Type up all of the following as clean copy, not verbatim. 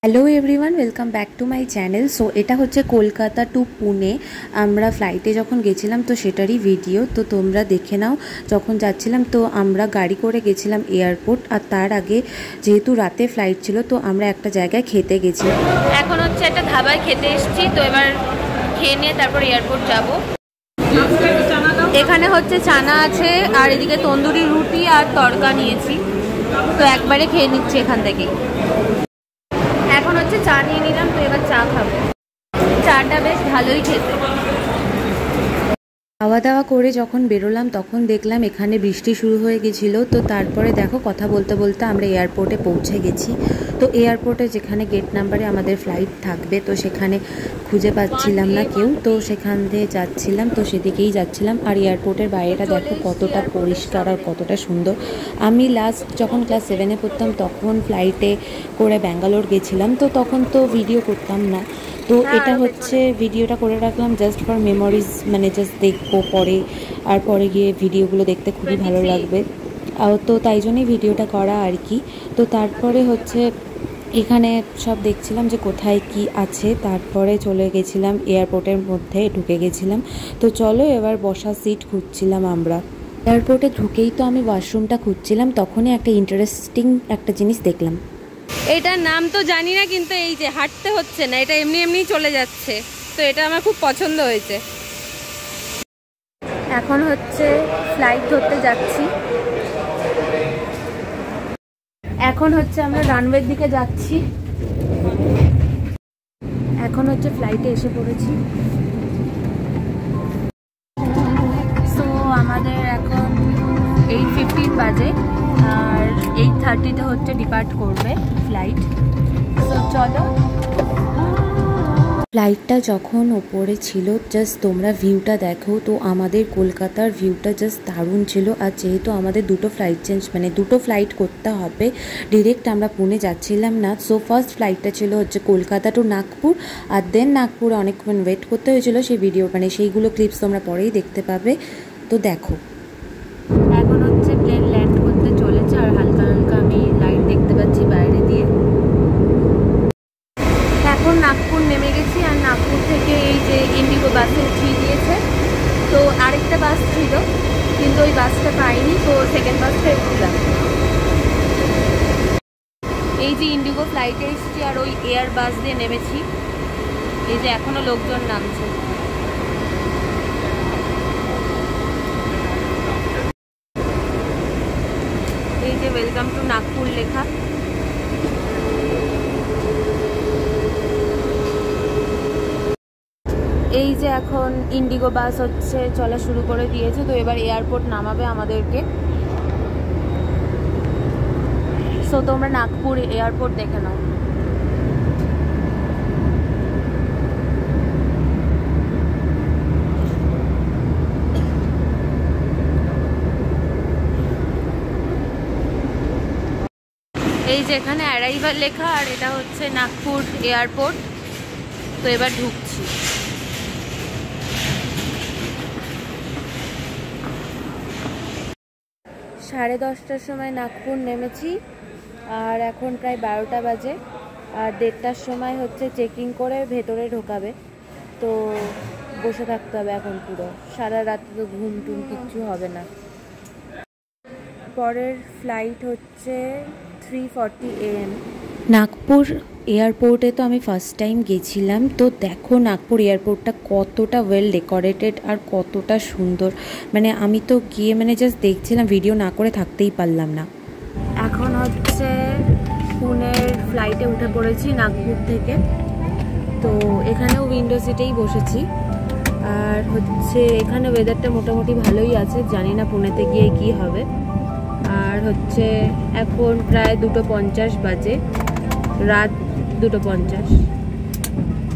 Hello everyone, welcome back to my channel. So এটা হচ্ছে Kolkata two Pune আমরা ফ্লাইটে যখন গেছিলাম, তো সেটারই ভিডিও। তো তোমরা দেখে নাও। যখন যাচ্ছিলাম তো আমরা গাড়ি করে গেছিলাম এয়ারপোর্ট, আর তার আগে যেহেতু রাতে ফ্লাইট ছিল তো আমরা একটা জায়গায় খেতে গেছিলাম। এখন হচ্ছে একটা ধাবায় খেতে এসেছি, তো এবার খেয়ে নিয়ে তারপর এয়ারপোর্ট যাব। এখানে হচ্ছে চানা আছে, আর এদিকে তন্দুরি রুটি আর তড়কা নিয়েছি, তো একবারে খেয়ে নিচ্ছি এখান থেকেই। এখন হচ্ছে চা নিয়ে নিলাম, তো এবার চা খাবো। চাটা বেশ ভালোই খেতে। খাওয়া দাওয়া করে যখন বেরোলাম তখন দেখলাম এখানে বৃষ্টি শুরু হয়ে গেছিলো। তো তারপরে দেখো কথা বলতে বলতে আমরা এয়ারপোর্টে পৌঁছে গেছি। তো এয়ারপোর্টে যেখানে গেট নাম্বারে আমাদের ফ্লাইট থাকবে, তো সেখানে খুঁজে পাচ্ছিলাম না কেউ, তো সেখান দিয়ে যাচ্ছিলাম, তো সেদিকেই যাচ্ছিলাম। আর এয়ারপোর্টের বাইরেটা দেখো কতটা পরিষ্কার আর কতটা সুন্দর। আমি লাস্ট যখন ক্লাস 7-এ পড়তাম তখন ফ্লাইটে করে ব্যাঙ্গালোর গেছিলাম, তো তখন তো ভিডিও করতাম না। তো এটা হচ্ছে ভিডিওটা করে রাখলাম জাস্ট ফর মেমোরিজ, মানে জাস্ট দেখবো পরে, আর পরে গিয়ে ভিডিওগুলো দেখতে খুবই ভালো লাগবে। তো তাই জন্যই ভিডিওটা করা আর কি। তো তারপরে হচ্ছে এখানে সব দেখছিলাম যে কোথায় কি আছে, তারপরে চলে গেছিলাম এয়ারপোর্টের মধ্যে, ঢুকে গেছিলাম। তো চলো এবার বসার সিট খুঁজছিলাম আমরা। এয়ারপোর্টে ঢুকেই তো আমি ওয়াশরুমটা খুঁজছিলাম, তখনই একটা ইন্টারেস্টিং একটা জিনিস দেখলাম। এটার নাম তো জানি না, কিন্তু এই যে হাঁটতে হচ্ছে না, এটা এমনি এমনি চলে যাচ্ছে, তো এটা আমার খুব পছন্দ হয়েছে। এখন হচ্ছে ফ্লাইট ধরতে যাচ্ছি। এখন হচ্ছে আমরা রানওয়ের দিকে যাচ্ছি। এখন হচ্ছে ফ্লাইটে এসে পড়েছি। সো আমাদের এখন 8:15 বাজে, আর 8:30-তে হচ্ছে ডিপার্ট করবে ফ্লাইট। সো চলো। ফ্লাইটটা যখন ওপরে ছিল, জাস্ট তোমরা ভিউটা দেখো। তো আমাদের কলকাতার ভিউটা জাস্ট দারুণ ছিল। আর যেহেতু আমাদের দুটো ফ্লাইট করতে হবে, ডিরেক্ট আমরা পুনে যাচ্ছিলাম না। সো ফার্স্ট ফ্লাইটটা ছিল হচ্ছে কলকাতা টু নাগপুর, আর দেন নাগপুরে অনেকক্ষণ ওয়েট করতে হয়েছিল। সেই ভিডিও সেইগুলো ক্লিপস তোমরা পরেই দেখতে পাবে। তো দেখো এখন হচ্ছে প্লেন ল্যান্ড করতে চলেছে, আর হালকা হালকা আমি লাইট দেখতে পাচ্ছি বাইরে দিয়ে। এখন নাগপুর নেমে গেছি, আর নাগপুর থেকে এই যে ইন্ডিগো বাসে উঠিয়ে দিয়েছে। তো আরেকটা বাস ছিল, কিন্তু ওই বাসটা পাইনি, তো সেকেন্ড বাসটায় উঠলাম। এই যে ইন্ডিগো ফ্লাইটে এসেছি, আর ওই এয়ার বাস দিয়ে নেমেছি। এই যে এখনো লোকজন নামছে। এই যে ওয়েলকাম টু নাগপুর লেখা। এই যে এখন ইন্ডিগো বাস হচ্ছে চলা শুরু করে দিয়েছে, তো এবার এয়ারপোর্ট নামাবে আমাদেরকে। সো তোমরা নাগপুর এয়ারপোর্ট দেখে নাও। এই যে এখানে অ্যারাইভাল লেখা, আর এটা হচ্ছে নাগপুর এয়ারপোর্ট। তো এবার ঢুকছি। সাড়ে 10টার সময় নাগপুর নেমেছি, আর এখন প্রায় 12টা বাজে। আর 1:30টার সময় হচ্ছে চেকিং করে ভেতরে ঢোকাবে। তো বসে থাকতে হবে এখন পুরো সারা রাত, তো ঘুম টুম কিচ্ছু হবে না। পরের ফ্লাইট হচ্ছে 3:40 AM। নাগপুর এয়ারপোর্টে তো আমি ফার্স্ট টাইম গেছিলাম। তো দেখো নাগপুর এয়ারপোর্টটা কতটা ওয়েল ডেকোরেটেড আর কতটা সুন্দর, মানে আমি তো গিয়ে জাস্ট দেখছিলাম, ভিডিও না করে থাকতেই পারলাম না। এখন হচ্ছে পুনের ফ্লাইটে উঠে পড়েছি নাগপুর থেকে। তো এখানেও উইন্ডো সিটেই বসেছি। আর হচ্ছে এখানে ওয়েদারটা মোটামুটি ভালোই আছে, জানি না পুনেতে গিয়ে কি হবে। আর হচ্ছে এখন প্রায় 2:50 বাজে, রাত 2:50।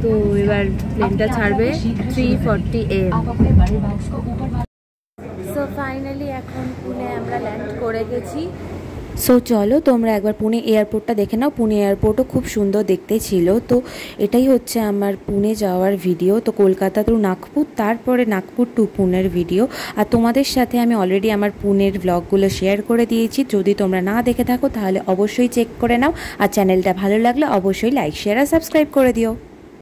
তো এবার প্লেনটা ছাড়বে 3:40 AM। সো ফাইনালি এখন পুনে আমরা ল্যান্ড করে গেছি। সো চলো তোমরা একবার পুনে এয়ারপোর্টটা দেখে নাও। পুনে এয়ারপোর্টও খুব সুন্দর দেখতে ছিল। তো এটাই হচ্ছে আমার পুনে যাওয়ার ভিডিও। তো কলকাতা টু নাগপুর, তারপরে নাগপুর টু পুনের ভিডিও। আর তোমাদের সাথে আমি অলরেডি আমার পুনের ব্লগগুলো শেয়ার করে দিয়েছি। যদি তোমরা না দেখে থাকো তাহলে অবশ্যই চেক করে নাও। আর চ্যানেলটা ভালো লাগলে অবশ্যই লাইক, শেয়ার আর সাবস্ক্রাইব করে দিও।